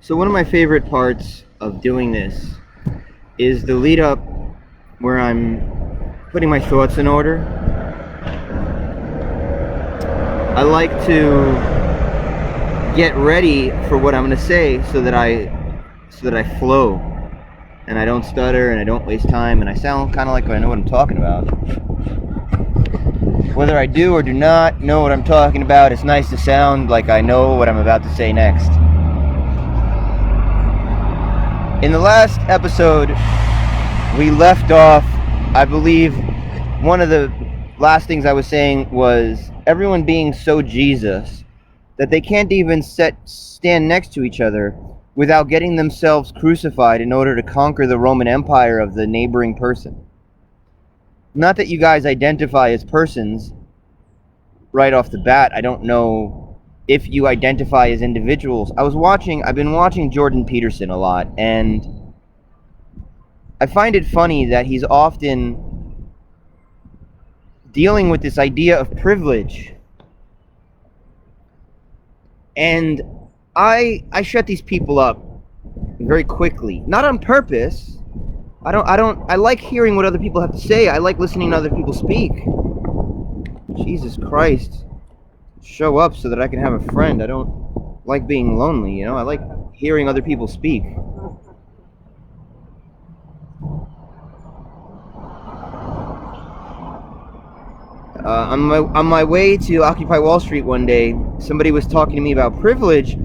So one of my favorite parts of doing this is the lead up where I'm putting my thoughts in order. I like to get ready for what I'm going to say so that I flow and I don't stutter and I don't waste time and I sound kind of like I know what I'm talking about. Whether I do or do not know what I'm talking about, it's nice to sound like I know what I'm about to say next. In the last episode, we left off, I believe, one of the last things I was saying was everyone being so Jesus that they can't even stand next to each other without getting themselves crucified in order to conquer the Roman Empire of the neighboring person. Not that you guys identify as persons right off the bat. I don't know if you identify as individuals. I've been watching Jordan Peterson a lot, and I find it funny that he's often dealing with this idea of privilege. And I shut these people up very quickly, not on purpose. I like hearing what other people have to say. I like listening to other people speak. Jesus Christ. Show up so that I can have a friend. I don't like being lonely, you know? I like hearing other people speak. On my way to Occupy Wall Street one day, somebody was talking to me about privilege,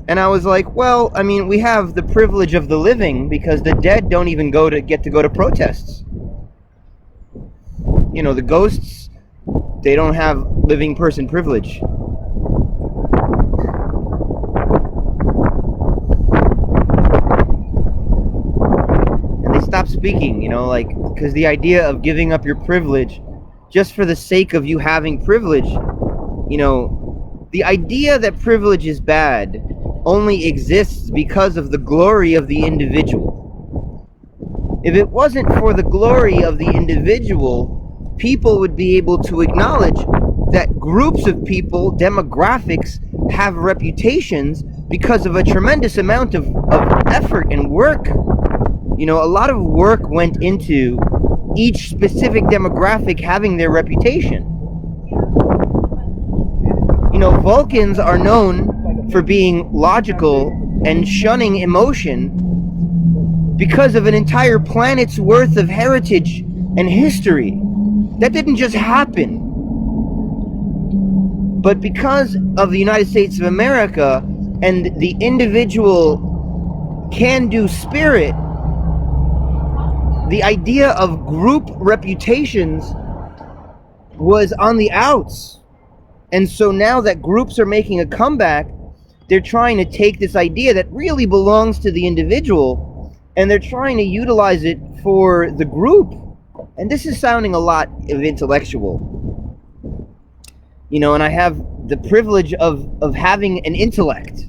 and I was like, well, I mean, we have the privilege of the living because the dead don't even get to go to protests. You know, the ghosts, they don't have living person privilege. And they stop speaking, you know, like, because the idea of giving up your privilege just for the sake of you having privilege, you know, the idea that privilege is bad only exists because of the glory of the individual. If it wasn't for the glory of the individual, people would be able to acknowledge that groups of people, demographics, have reputations because of a tremendous amount of effort and work. You know, a lot of work went into each specific demographic having their reputation. You know, Vulcans are known for being logical and shunning emotion because of an entire planet's worth of heritage and history. That didn't just happen. But because of the United States of America and the individual can-do spirit, the idea of group reputations was on the outs. And so now that groups are making a comeback, they're trying to take this idea that really belongs to the individual and they're trying to utilize it for the group. And this is sounding a lot of intellectual. You know, and I have the privilege of having an intellect.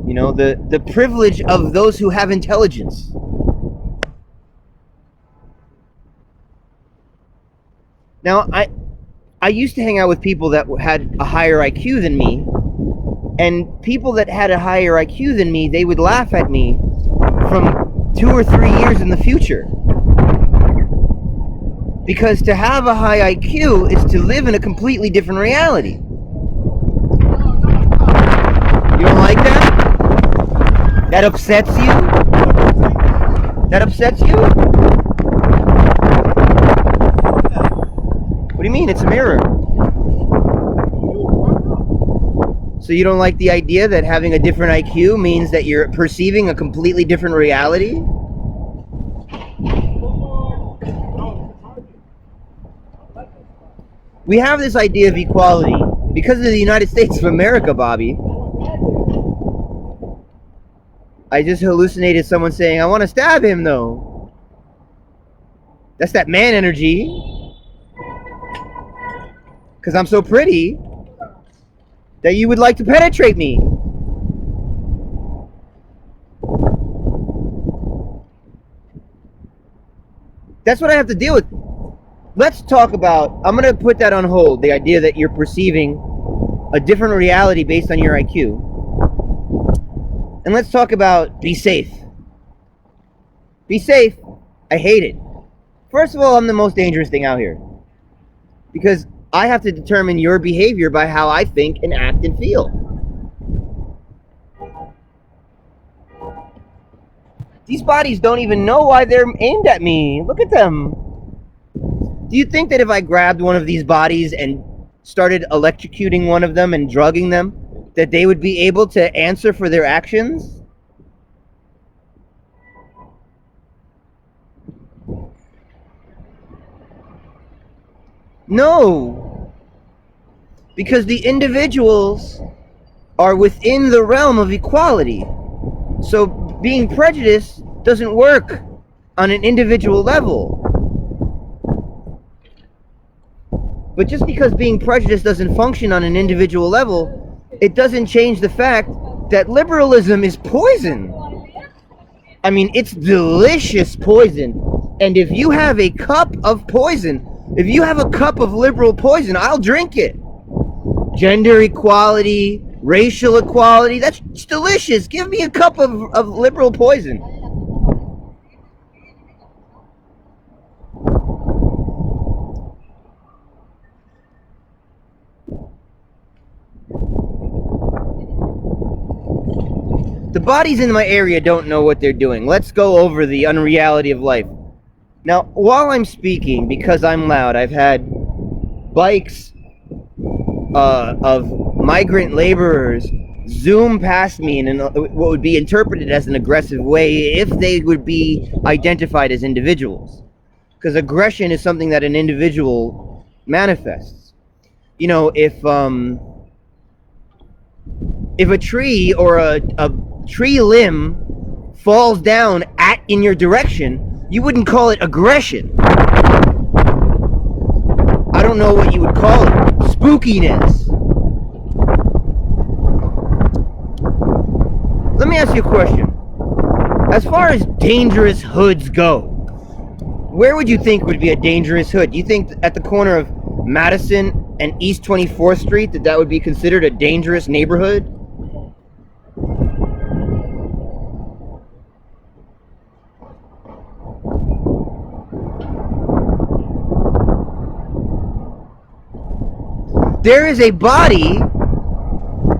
You know, the privilege of those who have intelligence. Now, I used to hang out with people that had a higher IQ than me, and people that had a higher IQ than me, they would laugh at me from 2 or 3 years in the future. Because to have a high IQ is to live in a completely different reality. You don't like that? That upsets you? That upsets you? What do you mean? It's a mirror. So you don't like the idea that having a different IQ means that you're perceiving a completely different reality? We have this idea of equality because of the United States of America, Bobby. I just hallucinated someone saying, I want to stab him, though. That's that man energy. Because I'm so pretty that you would like to penetrate me. That's what I have to deal with. Let's talk about, I'm going to put that on hold, the idea that you're perceiving a different reality based on your IQ. And let's talk about be safe. Be safe. I hate it. First of all, I'm the most dangerous thing out here. Because I have to determine your behavior by how I think and act and feel. These bodies don't even know why they're aimed at me. Look at them. Do you think that if I grabbed one of these bodies and started electrocuting one of them and drugging them, that they would be able to answer for their actions? No. Because the individuals are within the realm of equality. So being prejudiced doesn't work on an individual level. But just because being prejudiced doesn't function on an individual level, it doesn't change the fact that liberalism is poison. I mean, it's delicious poison. And if you have a cup of poison, if you have a cup of liberal poison, I'll drink it. Gender equality, racial equality, that's delicious. Give me a cup of liberal poison. The bodies in my area don't know what they're doing. Let's go over the unreality of life. Now, while I'm speaking, because I'm loud, I've had bikes of migrant laborers zoom past me in what would be interpreted as an aggressive way if they would be identified as individuals. Because aggression is something that an individual manifests. You know, if a tree or a tree limb falls down in your direction, you wouldn't call it aggression. I don't know what you would call it. Spookiness. Let me ask you a question. As far as dangerous hoods go, where would you think would be a dangerous hood? Do you think at the corner of Madison and East 24th Street that would be considered a dangerous neighborhood? There is a body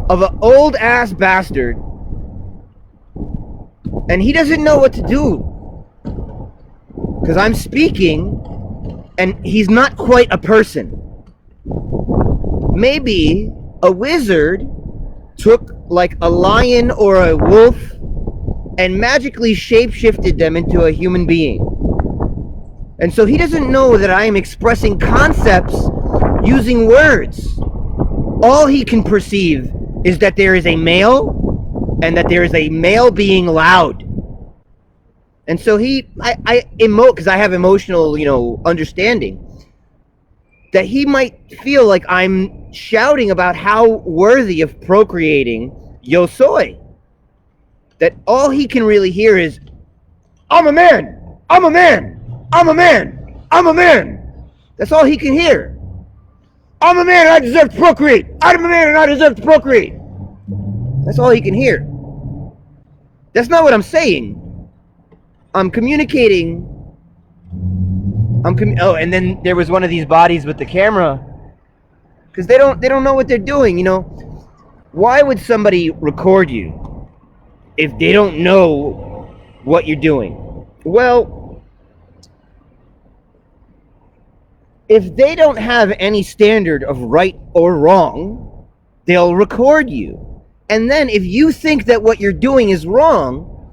of an old ass bastard, and he doesn't know what to do. Because I'm speaking, and he's not quite a person. Maybe a wizard took like a lion or a wolf and magically shape-shifted them into a human being. And so he doesn't know that I am expressing concepts using words. All he can perceive is that there is a male and that there is a male being loud. And so I emote because I have emotional, understanding, that he might feel like I'm shouting about how worthy of procreating yo soy. That all he can really hear is, I'm a man, I'm a man, I'm a man, I'm a man. That's all he can hear. I'm a man and I deserve to procreate. I'm a man and I deserve to procreate. That's all he can hear. That's not what I'm saying. I'm communicating. And then there was one of these bodies with the camera, because they don't know what they're doing. Why would somebody record you if they don't know what you're doing? Well, if they don't have any standard of right or wrong, they'll record you. And then if you think that what you're doing is wrong,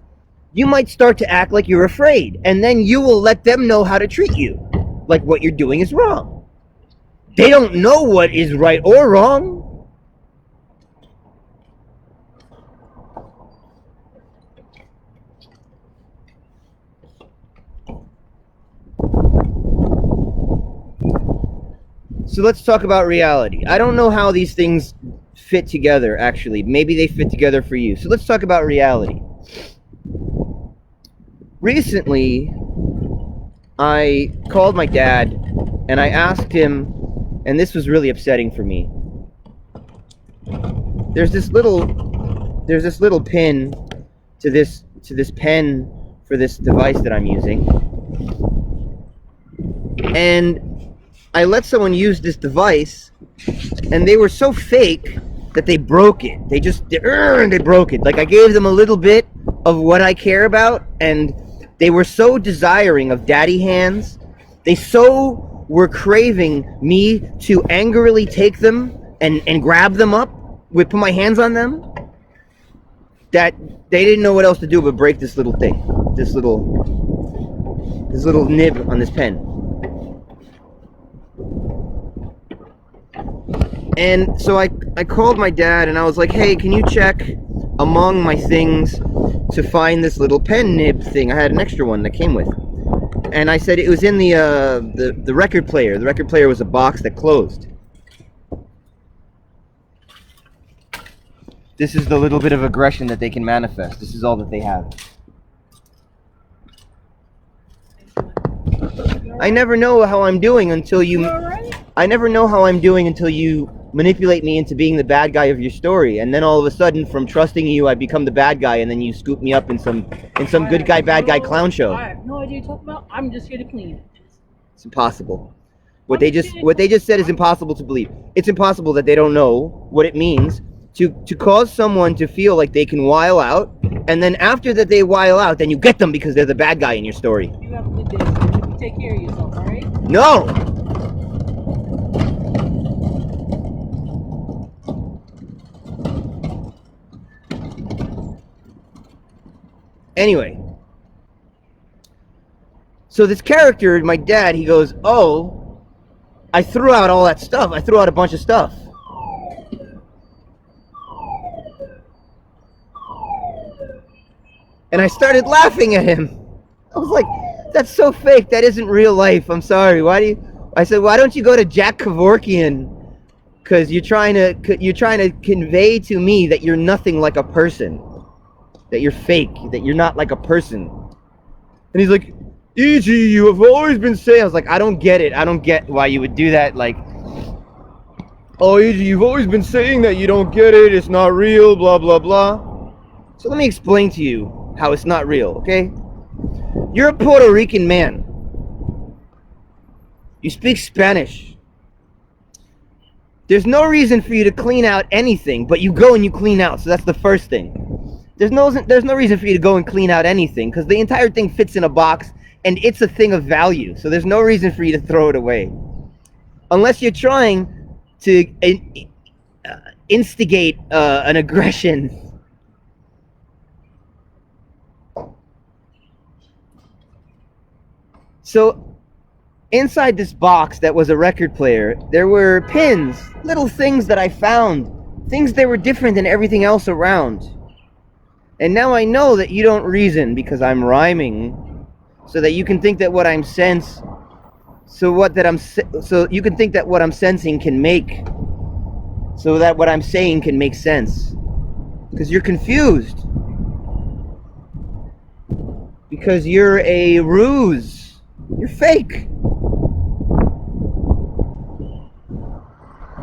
you might start to act like you're afraid. And then you will let them know how to treat you, like what you're doing is wrong. They don't know what is right or wrong. So let's talk about reality. I don't know how these things fit together, actually. Maybe they fit together for you. So let's talk about reality. Recently, I called my dad and I asked him, and this was really upsetting for me. there's this little pin to this pen for this device that I'm using, and I let someone use this device, and they were so fake that they broke it. They broke it. Like, I gave them a little bit of what I care about, and they were so desiring of daddy hands. They so were craving me to angrily take them and grab them up, put my hands on them, that they didn't know what else to do but break this little thing, this little nib on this pen. And so I called my dad and I was like, hey, can you check among my things to find this little pen nib thing? I had an extra one that came with. And I said it was in the record player. The record player was a box that closed. This is the little bit of aggression that they can manifest. This is all that they have. I never know how I'm doing until you manipulate me into being the bad guy of your story, and then all of a sudden, from trusting you, I become the bad guy, and then you scoop me up in some good guy, bad guy clown show. I have no idea what you're talking about. I'm just here to clean it. It's impossible. What they just said is impossible to believe. It's impossible that they don't know what it means to cause someone to feel like they can while out, and then after that they while out, then you get them because they're the bad guy in your story. You have a good day, sir. You take care of yourself, all right? No! Anyway, so this character, my dad, he goes, oh, I threw out all that stuff. I threw out a bunch of stuff. And I started laughing at him. I was like, that's so fake. That isn't real life. I'm sorry. I said, why don't you go to Jack Kevorkian? Because you're trying to convey to me that you're nothing like a person. That you're fake, that you're not like a person. And he's like, E.G., you have always been saying. I was like, I don't get it. I don't get why you would do that. Like, oh, E.G., you've always been saying that you don't get it. It's not real, blah, blah, blah. So let me explain to you how it's not real, okay? You're a Puerto Rican man. You speak Spanish. There's no reason for you to clean out anything, but you go and you clean out. So that's the first thing. There's no reason for you to go and clean out anything, because the entire thing fits in a box and it's a thing of value. So there's no reason for you to throw it away. Unless you're trying to instigate an aggression. So inside this box that was a record player, there were pins, little things that I found, things that were different than everything else around. And now I know that you don't reason because I'm rhyming, so that you can think that what I'm you can think that what I'm sensing can make, so that what I'm saying can make sense. Because you're confused. Because you're a ruse. You're fake.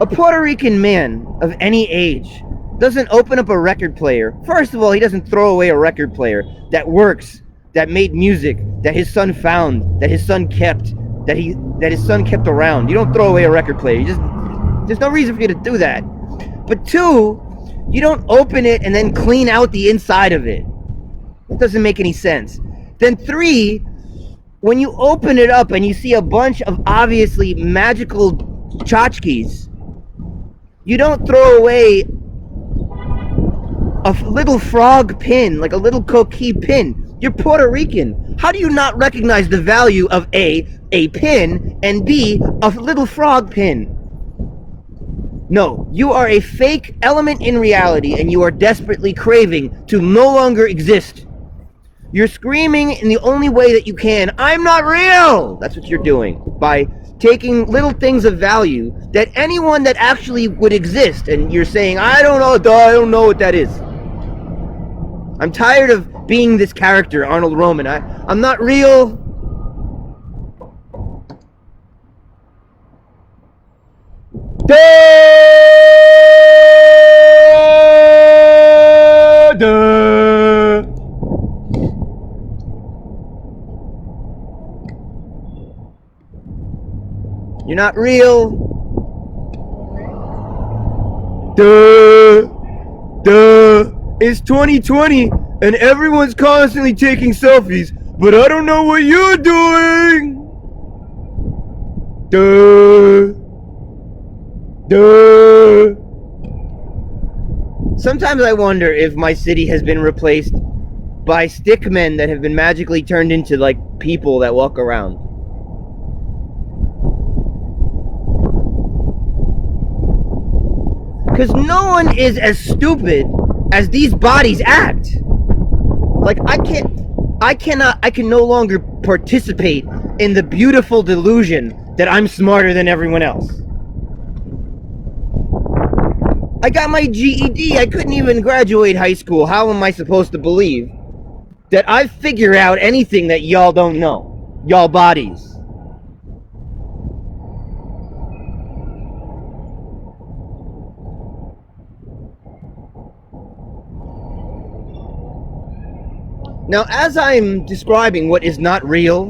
A Puerto Rican man of any age doesn't open up a record player. First of all, he doesn't throw away a record player that works, that made music, that his son found, that his son kept, that his son kept around. You don't throw away a record player. There's no reason for you to do that. But two, you don't open it and then clean out the inside of it. That doesn't make any sense. Then three, when you open it up and you see a bunch of obviously magical tchotchkes, you don't throw away a little frog pin, like a little coquille pin. You're Puerto Rican. How do you not recognize the value of A pin, and B, a little frog pin? No, you are a fake element in reality, and you are desperately craving to no longer exist. You're screaming in the only way that you can, I'm not real! That's what you're doing, by taking little things of value that anyone that actually would exist, and you're saying, I don't know what that is. I'm tired of being this character, Arnold Roman. I'm not real. Day! You're not real. Duh. It's 2020 and everyone's constantly taking selfies, but I don't know what you're doing. Duh. Sometimes I wonder if my city has been replaced by stick men that have been magically turned into like people that walk around. Because no one is as stupid as these bodies act. Like I can no longer participate in the beautiful delusion that I'm smarter than everyone else. I got my GED, I couldn't even graduate high school. How am I supposed to believe that I figure out anything that y'all don't know? Y'all bodies. Now, as I'm describing what is not real,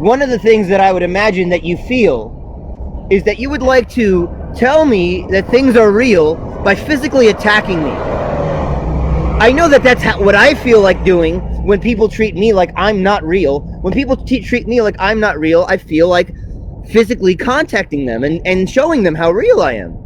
one of the things that I would imagine that you feel is that you would like to tell me that things are real by physically attacking me. I know that that's what I feel like doing when people treat me like I'm not real. When people treat me like I'm not real, I feel like physically contacting them and showing them how real I am.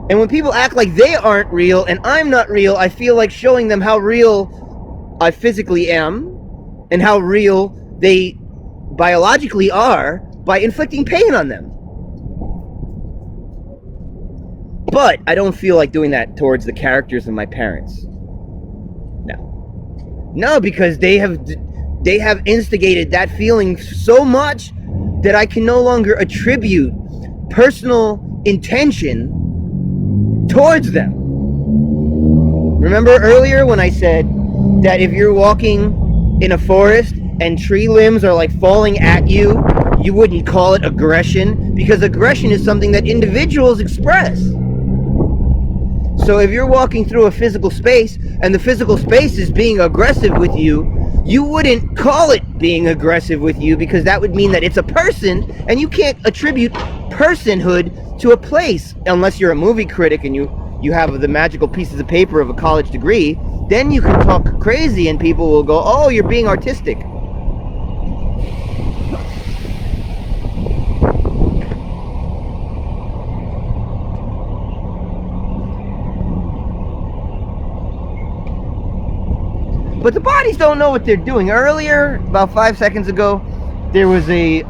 And when people act like they aren't real and I'm not real, I feel like showing them how real I physically am and how real they biologically are by inflicting pain on them. But I don't feel like doing that towards the characters of my parents. No, because they have instigated that feeling so much that I can no longer attribute personal intention towards them. Remember earlier when I said that if you're walking in a forest and tree limbs are like falling at you, you wouldn't call it aggression, because aggression is something that individuals express. So if you're walking through a physical space and the physical space is being aggressive with you, you wouldn't call it being aggressive with you, because that would mean that it's a person, and you can't attribute personhood to a place unless you're a movie critic and you have the magical pieces of paper of a college degree. Then you can talk crazy and people will go, oh, you're being artistic. But the bodies don't know what they're doing. Earlier, about 5 seconds ago, there was a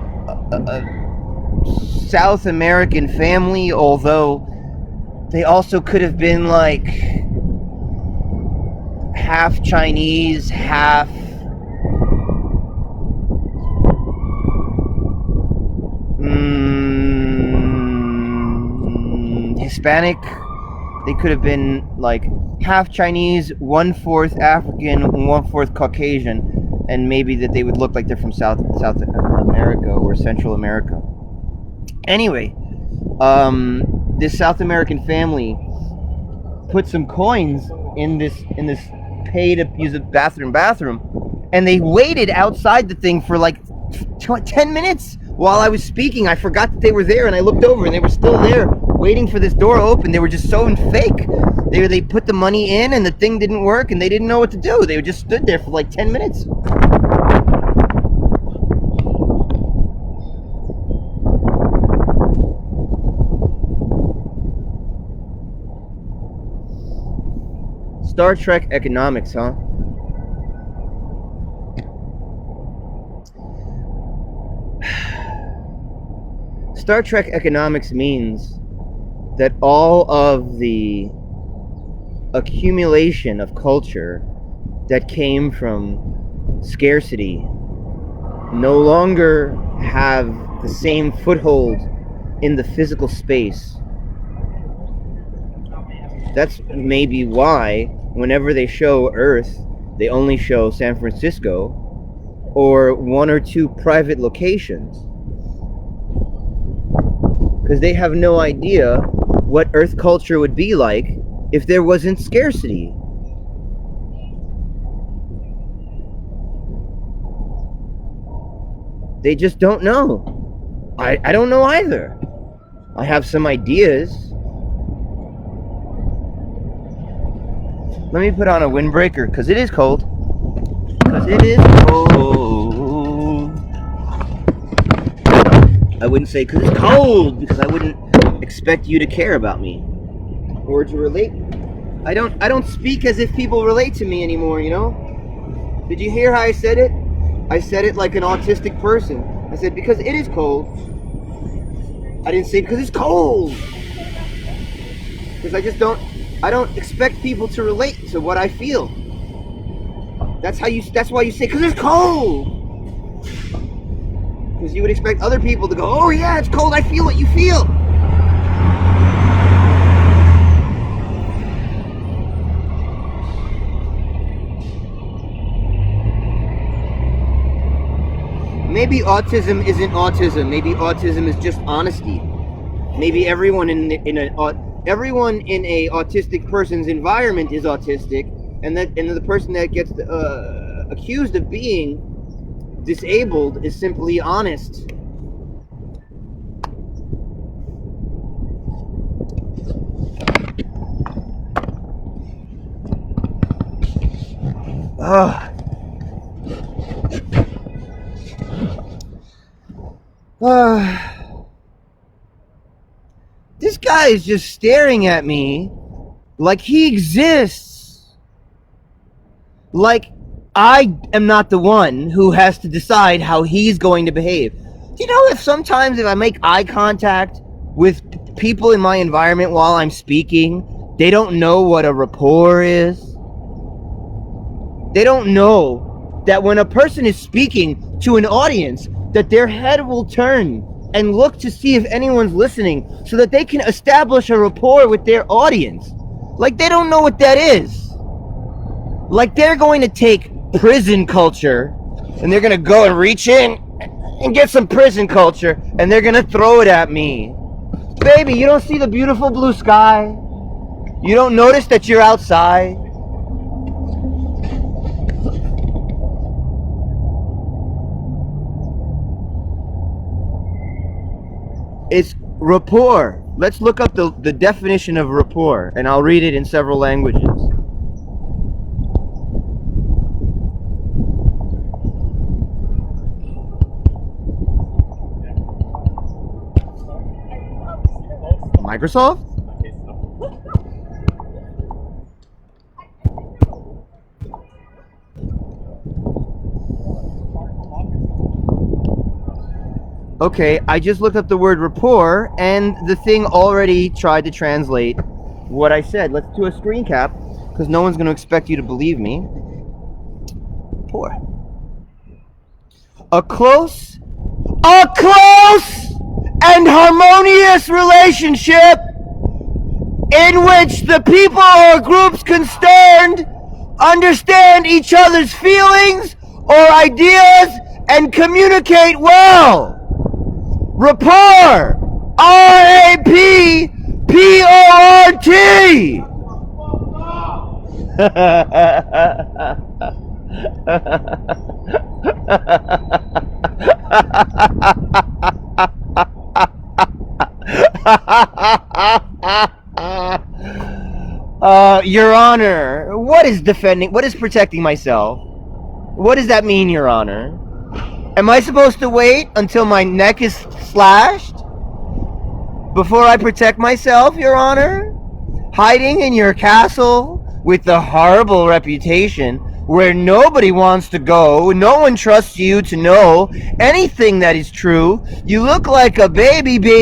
South American family, although they also could have been like half Chinese, half Hispanic. They could have been like half Chinese, 1/4 African, 1/4 Caucasian, and maybe that they would look like they're from South America or Central America. Anyway, this South American family put some coins in this pay to use a bathroom, and they waited outside the thing for like 10 minutes while I was speaking. I forgot that they were there, and I looked over and they were still there waiting for this door to open. They were just so fake. They put the money in and the thing didn't work and they didn't know what to do. They just stood there for like 10 minutes. Star Trek economics, huh? Star Trek economics means that all of the accumulation of culture that came from scarcity no longer have the same foothold in the physical space. That's maybe why whenever they show Earth, they only show San Francisco or one or two private locations, because they have no idea what Earth culture would be like if there wasn't scarcity. They just don't know. I don't know either. I have some ideas. Let me put on a windbreaker because it is cold. Because it is cold. I wouldn't say because it's cold, because I wouldn't expect you to care about me or to relate. I don't speak as if people relate to me anymore, you know? Did you hear how I said it? I said it like an autistic person. I said because it is cold. I didn't say because it's cold. Because I don't expect people to relate to what I feel. That's why you say because it's cold. Because you would expect other people to go, oh yeah, it's cold, I feel what you feel. Maybe autism isn't autism. Maybe autism is just honesty. Maybe everyone in a autistic person's environment is autistic, and the person that gets accused of being disabled is simply honest. This guy is just staring at me like he exists. Like I am not the one who has to decide how he's going to behave. Do you know if sometimes if I make eye contact with people in my environment while I'm speaking, they don't know what a rapport is? They don't know that when a person is speaking to an audience, that their head will turn and look to see if anyone's listening so that they can establish a rapport with their audience. Like they don't know what that is. Like they're going to take prison culture and they're going to go and reach in and get some prison culture and they're going to throw it at me. Baby, you don't see the beautiful blue sky? You don't notice that you're outside? It's rapport. Let's look up the definition of rapport, and I'll read it in several languages. Microsoft? Okay, I just looked up the word rapport, and the thing already tried to translate what I said. Let's do a screen cap, because no one's going to expect you to believe me. Rapport. A close and harmonious relationship in which the people or groups concerned understand each other's feelings or ideas and communicate well. Rapport. R-A-P-P-O-R-T. Your Honor, what is protecting myself? What does that mean, Your Honor? Am I supposed to wait until my neck is slashed before I protect myself, Your Honor? Hiding in your castle with the horrible reputation where nobody wants to go, no one trusts you to know anything that is true. You look like a baby boo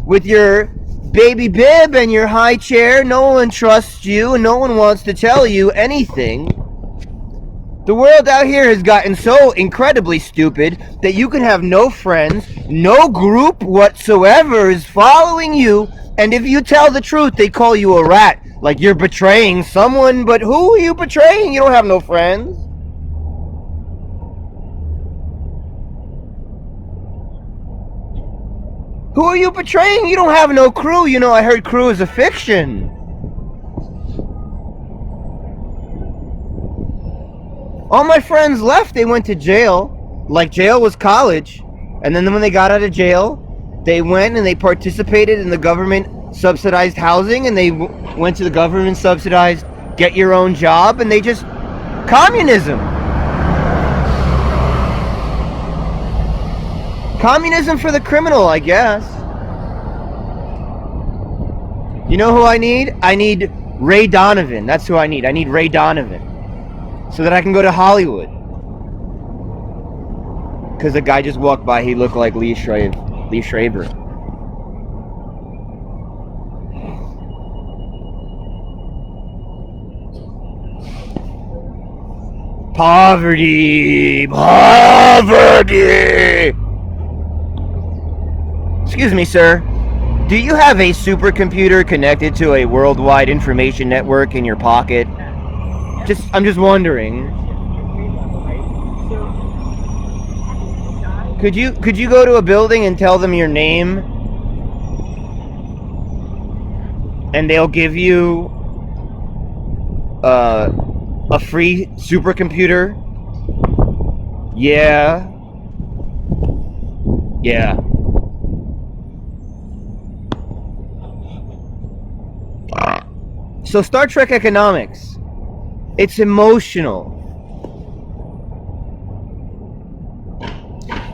with your baby bib and your high chair. No one trusts you and no one wants to tell you anything. The world out here has gotten so incredibly stupid that you can have no friends, no group whatsoever is following you, and if you tell the truth, they call you a rat, like you're betraying someone, but who are you betraying? You don't have no friends. Who are you betraying? You don't have no crew. You know, I heard crew is a fiction. All my friends left. They went to jail. Like jail was college. And then when they got out of jail, they went and they participated in the government subsidized housing, and they went to the government subsidized get your own job, and they just communism. Communism for the criminal, I guess. You know who I need? I need Ray Donovan. That's who I need. I need Ray Donovan. So that I can go to Hollywood. Because the guy just walked by, he looked like Lee Schreiber. Poverty! Poverty! Excuse me, sir. Do you have a supercomputer connected to a worldwide information network in your pocket? I'm just wondering. Could you go to a building and tell them your name, and they'll give you a free supercomputer? Yeah. Yeah. So Star Trek economics, it's emotional.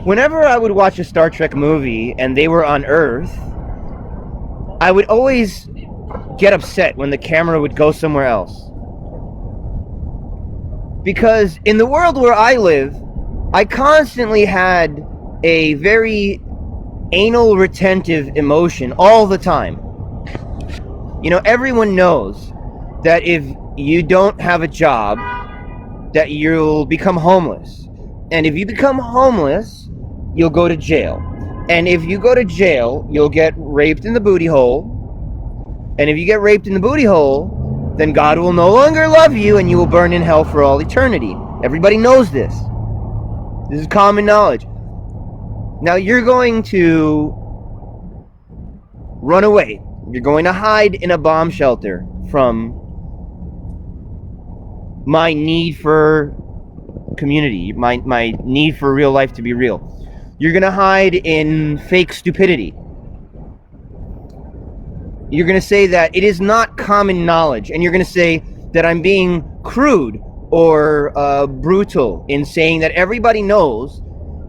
Whenever I would watch a Star Trek movie and they were on Earth, I would always get upset when the camera would go somewhere else. Because in the world where I live, I constantly had a very anal retentive emotion all the time. You know, everyone knows that if you don't have a job, that you'll become homeless. And if you become homeless, you'll go to jail. And if you go to jail, you'll get raped in the booty hole. And if you get raped in the booty hole, then God will no longer love you and you will burn in hell for all eternity. Everybody knows this. This is common knowledge. Now you're going to run away. You're going to hide in a bomb shelter from my need for community, my need for real life to be real. You're going to hide in fake stupidity. You're going to say that it is not common knowledge, and you're going to say that I'm being crude or brutal in saying that everybody knows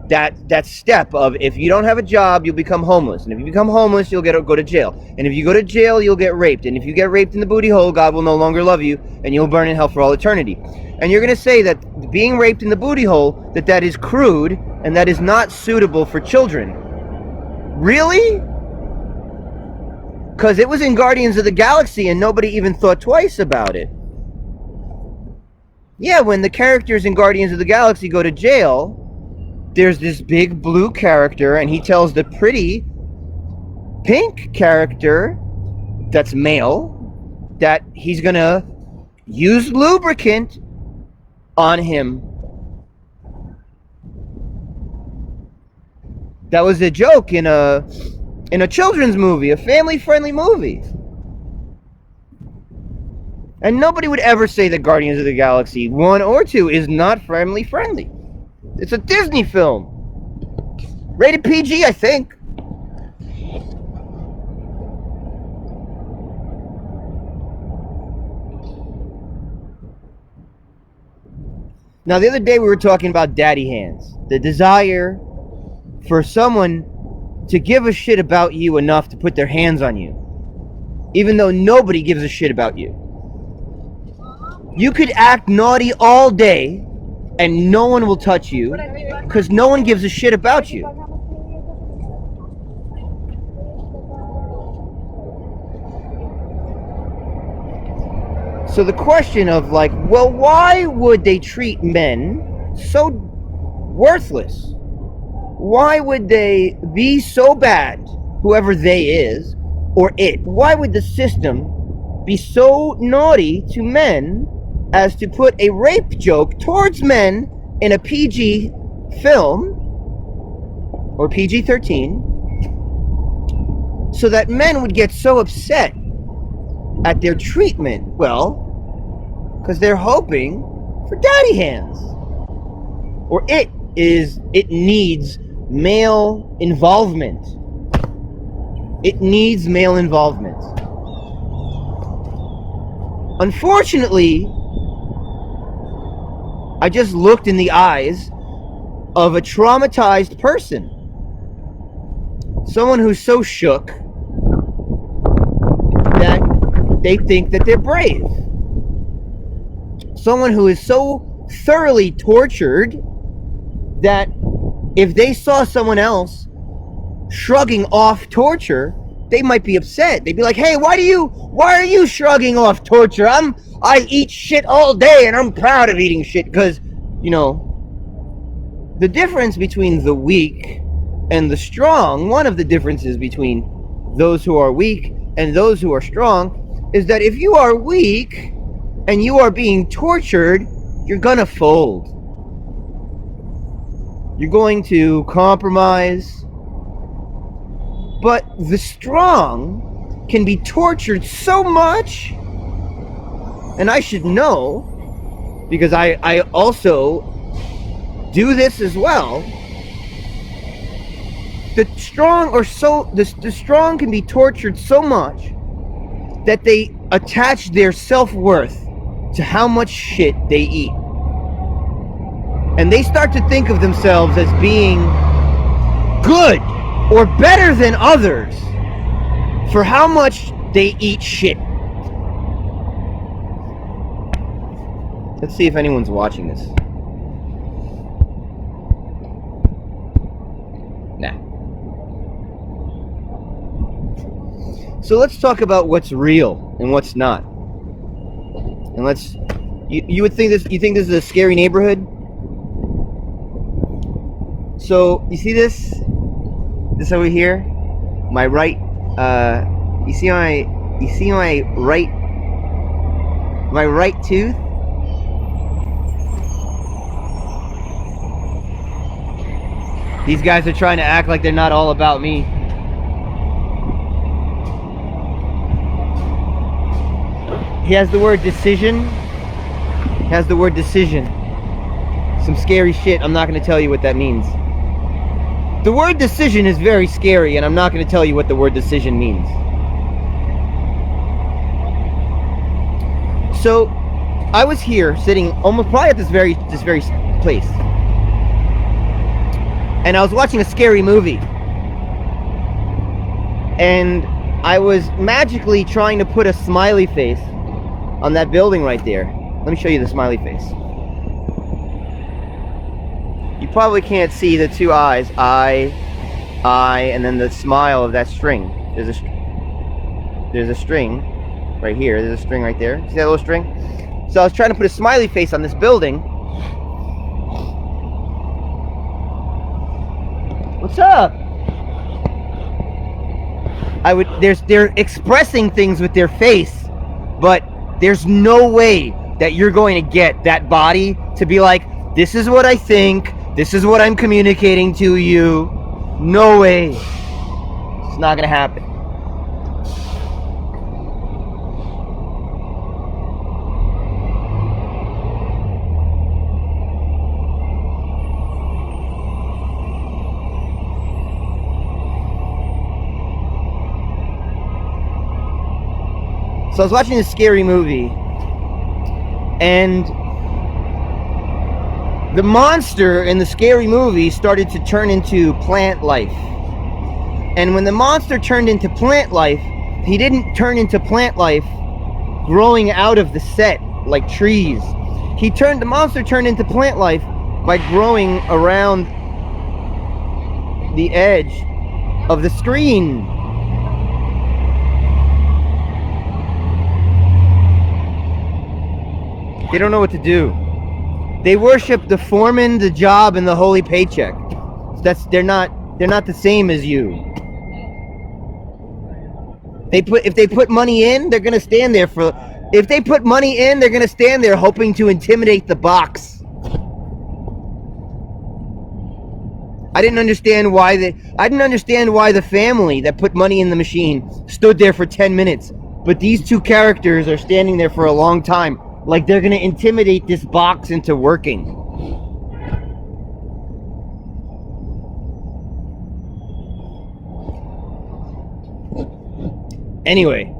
that step of if you don't have a job, you'll become homeless. And if you become homeless, you'll go to jail. And if you go to jail, you'll get raped. And if you get raped in the booty hole, God will no longer love you and you'll burn in hell for all eternity. And you're going to say that being raped in the booty hole, that is crude and that is not suitable for children. Really? Because it was in Guardians of the Galaxy and nobody even thought twice about it. Yeah, when the characters in Guardians of the Galaxy go to jail, there's this big blue character, and he tells the pretty pink character that's male that he's gonna use lubricant on him. That was a joke in a children's movie, a family-friendly movie. And nobody would ever say that Guardians of the Galaxy 1 or 2 is not family-friendly. It's a Disney film. Rated PG, I think. Now, the other day we were talking about daddy hands. The desire for someone to give a shit about you enough to put their hands on you. Even though nobody gives a shit about you. You could act naughty all day and no one will touch you because no one gives a shit about you. So the question of like, well, why would they treat men so worthless? Why would they be so bad, whoever they is, or it? Why would the system be so naughty to men as to put a rape joke towards men in a PG film, or PG-13, so that men would get so upset at their treatment? Well, because they're hoping for daddy hands. Or it needs male involvement. It needs male involvement. Unfortunately, I just looked in the eyes of a traumatized person. Someone who's so shook that they think that they're brave. Someone who is so thoroughly tortured that if they saw someone else shrugging off torture, they might be upset. They'd be like, hey, why are you shrugging off torture? I eat shit all day and I'm proud of eating shit. Because, the difference between the weak and the strong, one of the differences between those who are weak and those who are strong, is that if you are weak and you are being tortured, you're gonna fold. You're going to compromise. But the strong can be tortured so much, and I should know, because I also do this as well. The strong can be tortured so much that they attach their self-worth to how much shit they eat. And they start to think of themselves as being good or better than others for how much they eat shit. Let's see if anyone's watching this. Nah. So let's talk about what's real and what's not. And you would think this, you think this is a scary neighborhood? So, you see this? This over here? My right, you see my right tooth? These guys are trying to act like they're not all about me. He has the word decision. Some scary shit. I'm not going to tell you what that means. The word decision is very scary, and I'm not going to tell you what the word decision means. So, I was here sitting almost probably at this very place. And I was watching a scary movie. And I was magically trying to put a smiley face on that building right there. Let me show you the smiley face. You probably can't see the two eyes, I, and then the smile of that string. There's a string right here. There's a string right there. See that little string? So I was trying to put a smiley face on this building. What's up? They're expressing things with their face, but there's no way that you're going to get that body to be like, this is what I think, this is what I'm communicating to you. No way. It's not gonna happen. So I was watching this scary movie, and the monster in the scary movie started to turn into plant life. And when the monster turned into plant life, he didn't turn into plant life growing out of the set like trees. The monster turned into plant life by growing around the edge of the screen. They don't know what to do. They worship the foreman, the job, and the holy paycheck. They're not the same as you. If they put money in, they're gonna stand there if they put money in, they're gonna stand there hoping to intimidate the box. I didn't understand why the family that put money in the machine stood there for 10 minutes. But these two characters are standing there for a long time, like they're going to intimidate this box into working. Anyway,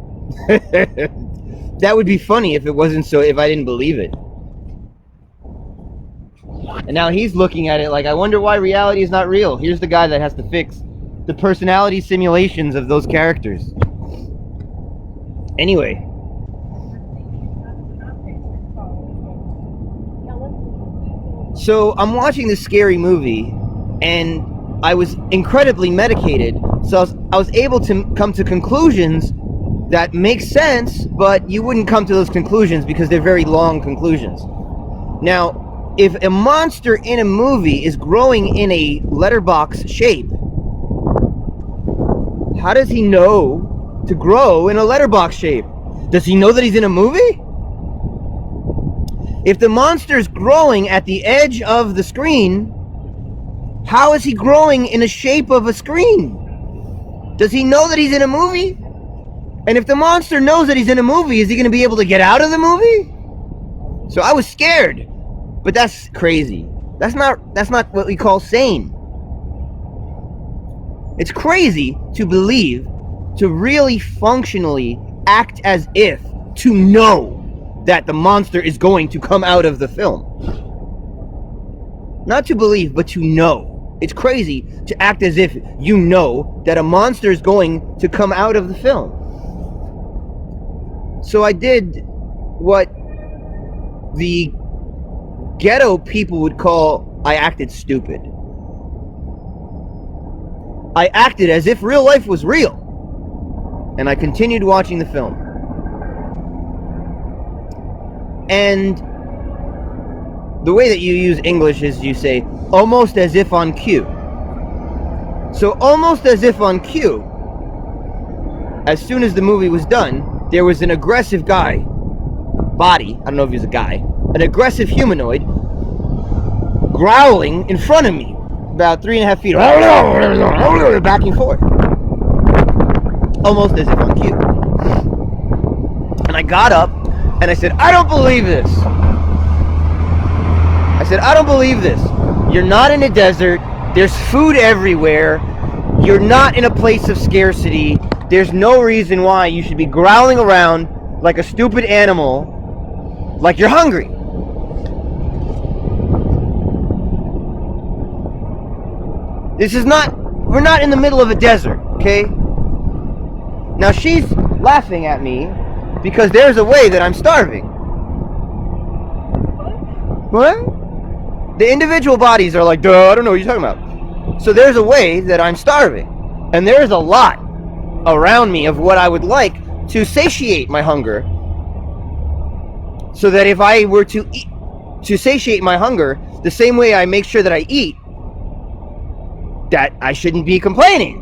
that would be funny if I didn't believe it. And now he's looking at it like, I wonder why reality is not real. Here's the guy that has to fix the personality simulations of those characters. Anyway. So I'm watching this scary movie, and I was incredibly medicated. So I was able to come to conclusions that make sense, but you wouldn't come to those conclusions because they're very long conclusions. Now, if a monster in a movie is growing in a letterbox shape, how does he know to grow in a letterbox shape? Does he know that he's in a movie? If the monster's growing at the edge of the screen, how is he growing in a shape of a screen? Does he know that he's in a movie? And if the monster knows that he's in a movie, is he going to be able to get out of the movie? So I was scared. But that's crazy. That's not what we call sane. It's crazy to believe, to really functionally act as if to know that the monster is going to come out of the film. Not to believe, but to know. It's crazy to act as if you know that a monster is going to come out of the film. So I did what the ghetto people would call, I acted stupid. I acted as if real life was real. And I continued watching the film. And the way that you use English is you say, almost as if on cue. So almost as if on cue, as soon as the movie was done, there was an aggressive body, I don't know if he was a guy, an aggressive humanoid growling in front of me, about 3.5 feet, back and forth, almost as if on cue. And I got up and I said, I don't believe this. I said, I don't believe this. You're not in a desert. There's food everywhere. You're not in a place of scarcity. There's no reason why you should be growling around like a stupid animal, like you're hungry. We're not in the middle of a desert, okay? Now she's laughing at me because there's a way that I'm starving. What? The individual bodies are like, duh, I don't know what you're talking about. So there's a way that I'm starving. And there's a lot around me of what I would like to satiate my hunger. So that if I were to eat, to satiate my hunger, the same way I make sure that I eat, that I shouldn't be complaining.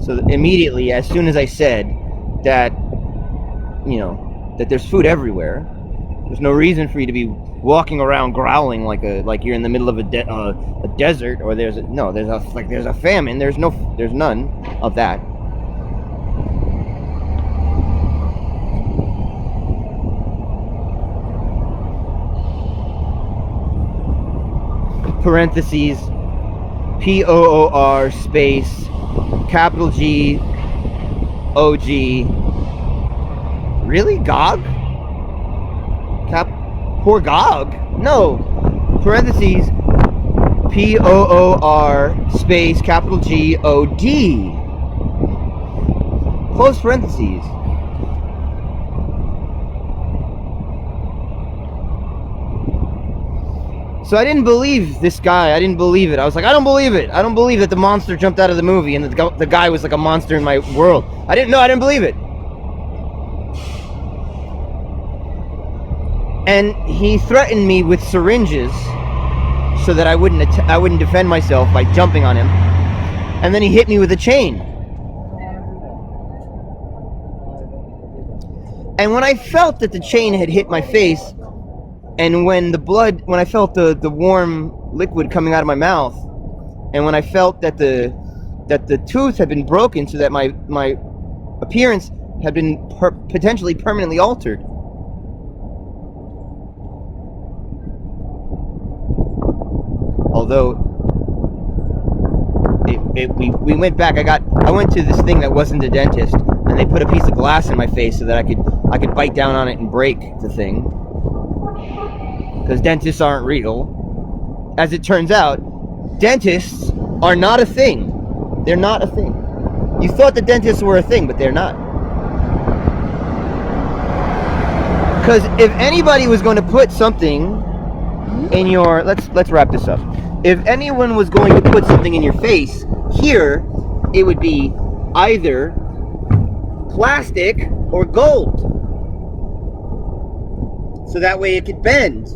So immediately, as soon as I said that, that there's food everywhere, there's no reason for you to be walking around growling like you're in the middle of a desert, or there's a famine. There's none of that. Parentheses, POOR space capital G OG. Really? GOG? Poor GOG? No. Parentheses, POOR space capital G OD. Close parentheses. So I didn't believe this guy. I didn't believe it. I was like, I don't believe it. I don't believe that the monster jumped out of the movie and the guy was like a monster in my world. I didn't believe it. And he threatened me with syringes so that I wouldn't defend myself by jumping on him. And then he hit me with a chain. And when I felt that the chain had hit my face, And when I felt the warm liquid coming out of my mouth, and when I felt that the tooth had been broken so that my appearance had been potentially permanently altered. Although we went back, I went to this thing that wasn't a dentist, and they put a piece of glass in my face so that I could bite down on it and break the thing. Because dentists aren't real. As it turns out, dentists are not a thing. They're not a thing. You thought the dentists were a thing, but they're not. Because if anybody was going to put something in your... Let's wrap this up. If anyone was going to put something in your face, here, it would be either plastic or gold. So that way it could bend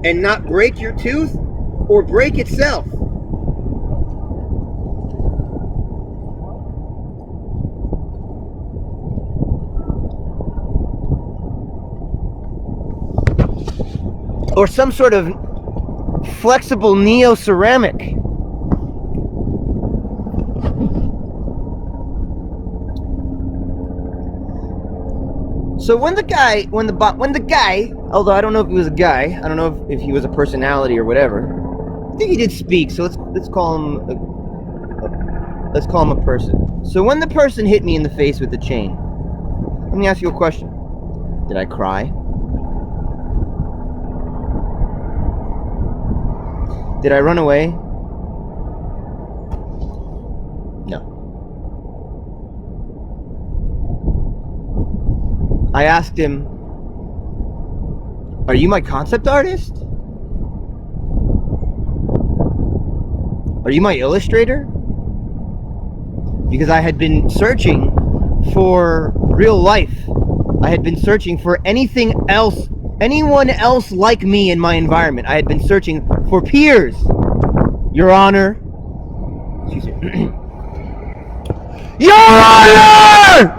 and not break your tooth or break itself. Or some sort of flexible neo-ceramic. So when the guy, although I don't know if he was a guy, I don't know if he was a personality or whatever. I think he did speak, so let's call him a person. So when the person hit me in the face with the chain, let me ask you a question. Did I cry? Did I run away? No. I asked him, "Are you my concept artist? Are you my illustrator?" Because I had been searching for real life. I had been searching for anyone else like me in my environment. I had been searching for peers. Your Honor. Excuse me. Your Honor!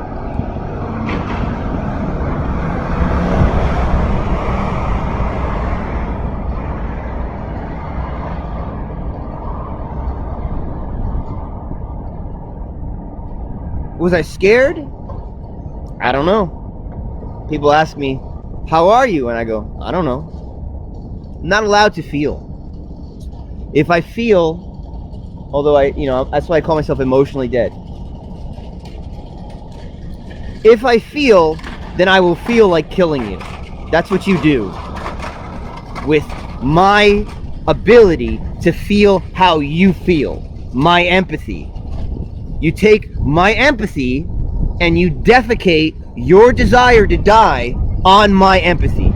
Was I scared? I don't know. People ask me, "How are you?" And I go, "I don't know." I'm not allowed to feel. If I feel, although that's why I call myself emotionally dead. If I feel, then I will feel like killing you. That's what you do with my ability to feel how you feel. My empathy. You take my empathy and you defecate your desire to die on my empathy.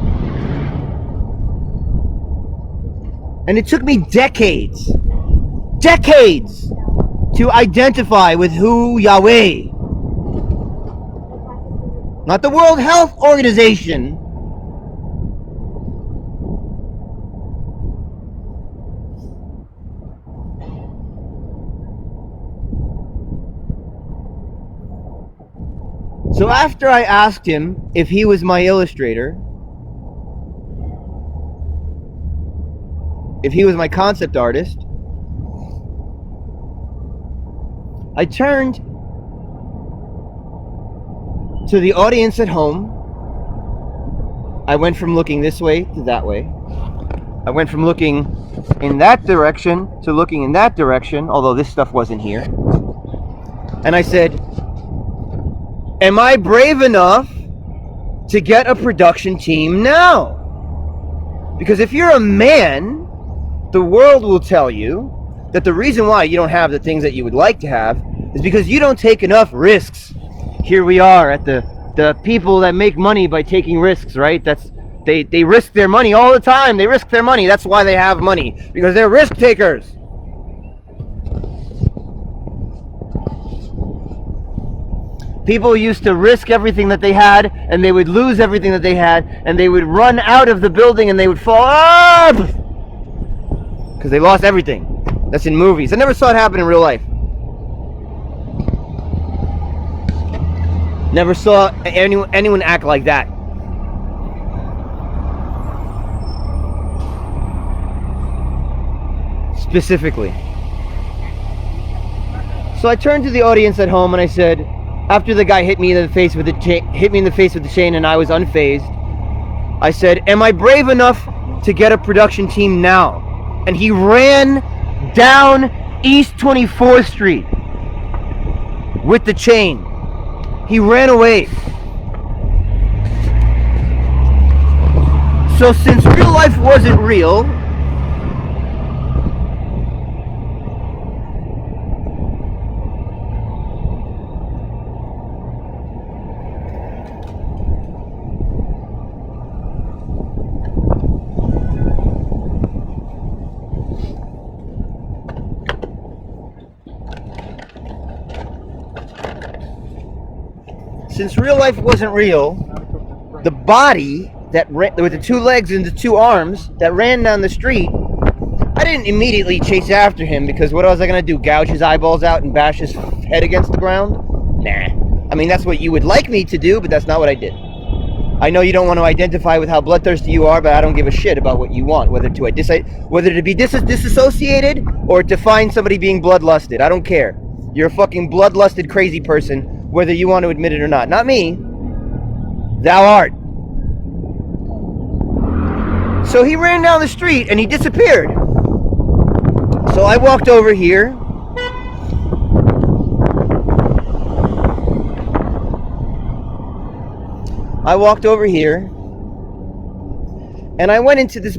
And it took me decades to identify with who Yahweh, not the World Health Organization, so after I asked him if he was my illustrator, if he was my concept artist, I turned to the audience at home. I went from looking this way to that way. I went from looking in that direction to looking in that direction, although this stuff wasn't here. And I said, "Am I brave enough to get a production team now?" Because if you're a man, the world will tell you that the reason why you don't have the things that you would like to have is because you don't take enough risks. Here we are at the people that make money by taking risks, right? They risk their money all the time. They risk their money. That's why they have money, because they're risk takers. People used to risk everything that they had, and they would lose everything that they had, and they would run out of the building and they would fall up because they lost everything. That's in movies. I never saw it happen in real life. Never saw anyone act like that. specifically. So I turned to the audience at home and I said, after the guy hit me in the face with the chain and I was unfazed, I said, am I brave enough to get a production team now? And he ran down East 24th Street with the chain. He ran away. So since real life wasn't real, the body that ran with the two legs and the two arms that ran down the street, I didn't immediately chase after him because what was I gonna do? Gouge his eyeballs out and bash his head against the ground? Nah. I mean, that's what you would like me to do, but that's not what I did. I know you don't want to identify with how bloodthirsty you are, but I don't give a shit about what you want, whether to be disassociated or to find somebody being bloodlusted. I don't care. You're a fucking bloodlusted crazy person, whether you want to admit it or not. Not me. Thou art. So he ran down the street and he disappeared. So I walked over here. And I went into this